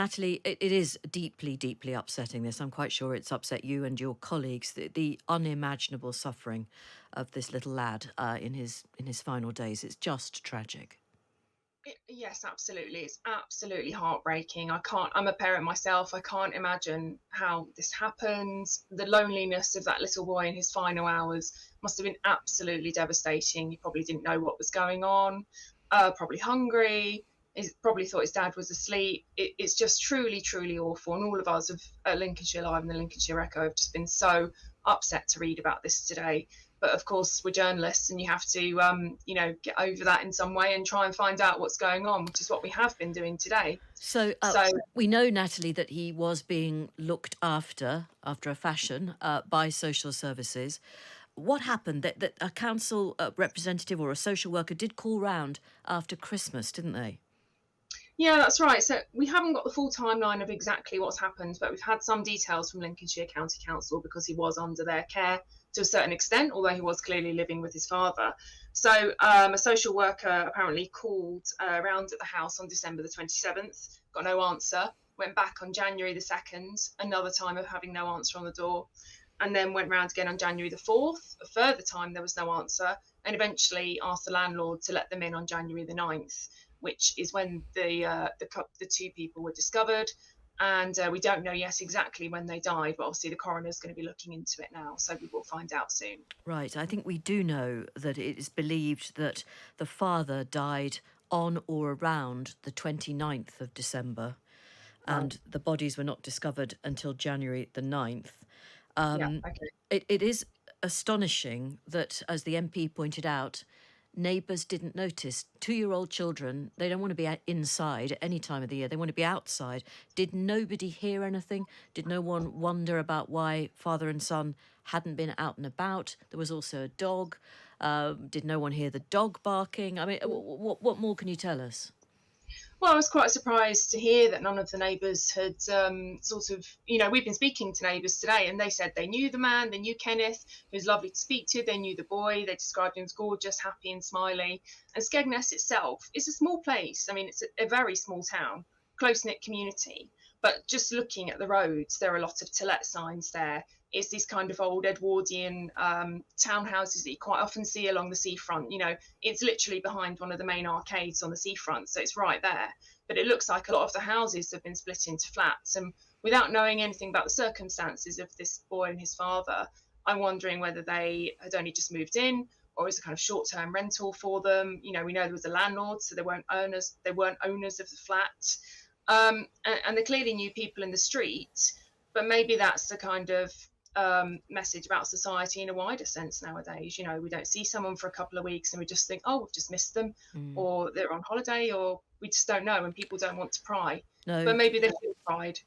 Natalie, it is deeply, deeply upsetting this. I'm quite sure it's upset you and your colleagues. The unimaginable suffering of this little lad in his final days. It's just tragic. Yes, absolutely. It's absolutely heartbreaking. I'm a parent myself. I can't imagine how this happened. The loneliness of that little boy in his final hours must have been absolutely devastating. He probably didn't know what was going on, probably hungry. He probably thought his dad was asleep. It's just truly, truly awful. And all of us at Lincolnshire Live and the Lincolnshire Echo have just been so upset to read about this today. But of course, we're journalists, and you have to, get over that in some way and try and find out what's going on, which is what we have been doing today. So So we know, Natalie, that he was being looked after a fashion, by social services. What happened? That a council representative or a social worker did call round after Christmas, didn't they? yeah, that's right. So we haven't got the full timeline of exactly what's happened, but we've had some details from Lincolnshire County Council because he was under their care to a certain extent, although he was clearly living with his father. So a social worker apparently called around at the house on December the 27th, got no answer, went back on January the 2nd, another time of having no answer on the door, and then went round again on January the 4th, a further time there was no answer, and eventually asked the landlord to let them in on January the 9th, which is when the two people were discovered. And we don't know yet exactly when they died, but obviously the coroner's going to be looking into it now, so we will find out soon. Right. I think we do know that it is believed that the father died on or around the 29th of December, Right. and the bodies were not discovered until January the 9th. Yeah. Um, Okay. it is astonishing that, as the MP pointed out, neighbours didn't notice. 2-year-old children, they don't want to be inside at any time of the year, they want to be outside. Did nobody hear anything? Did no one wonder about why father and son hadn't been out and about? There was also a dog. Did no one hear the dog barking? I mean, what more can you tell us? Well, I was quite surprised to hear that none of the neighbours had we've been speaking to neighbours today, and they said they knew the man, they knew Kenneth, who was lovely to speak to, they knew the boy, they described him as gorgeous, happy, and smiley. And Skegness itself is a small place. I mean, it's a very small town, close knit community. But just looking at the roads, there are a lot of to let signs there. It's these kind of old Edwardian townhouses that you quite often see along the seafront. It's literally behind one of the main arcades on the seafront, so it's right there. But it looks like a lot of the houses have been split into flats. And without knowing anything about the circumstances of this boy and his father, I'm wondering whether they had only just moved in, or is a kind of short-term rental for them. We know there was a landlord, so they weren't owners. They weren't owners of the flat, and they clearly knew people in the street. But maybe that's the kind of message about society in a wider sense nowadays. We don't see someone for a couple of weeks and we just think, oh, we've just missed them, Mm. or they're on holiday, or we just don't know, and people don't want to pry. But No. maybe they feel pride.